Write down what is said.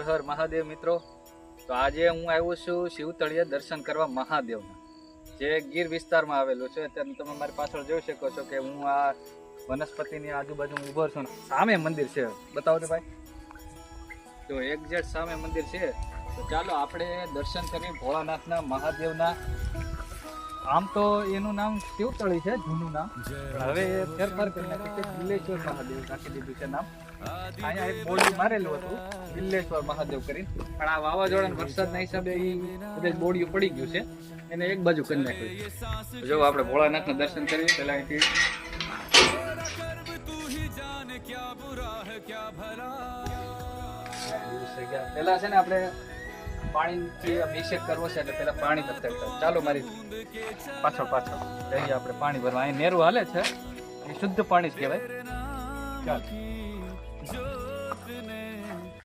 હર હર મહાદેવ મિત્રો. તો આજે હું આવ્યો છું શિવતળિયે દર્શન કરવા મહાદેવના, જે ગીર વિસ્તારમાં આવેલું છે. અત્યારે તમે મારી પાછળ જોઈ શકો છો કે હું આ વનસ્પતિની આજુબાજુ ઊભો છું. સામે મંદિર છે, બતાવો તો ભાઈ. તો એક્ઝેક્ટ સામે મંદિર છે. તો ચાલો આપણે દર્શન કરીએ ભોળાનાથના મહાદેવના. આમ તો એનું નામ શિવતળી છે, જૂનું નામ, પણ હવે ફેરફાર કરી નાખ્યું છે, બિલ્લેશ્વર મહાદેવ રાખી દીધું છે નામ. અહીંયા એક બોર્ડ મારેલું હતું બિલ્લેશ્વર મહાદેવ કરીને, પણ આ વાવાઝોડા વરસાદના હિસાબે એ બધે બોર્ડ પડી ગયું છે, એને એક બાજુ કરી નાખ્યું. જો આપણે ભોળાનાથના દર્શન કરીએ પેલા અહીંથી. પેલા છે ને આપણે પાણીથી અભિષેક કરવો છે, એટલે પેલા પાણી બતાવતા. ચાલો મારી પાછળ જઈએ આપણે પાણી ભરવા. અહીં નેરું હાલે છે, એ શુદ્ધ પાણી જ કહેવાય. ચાલો.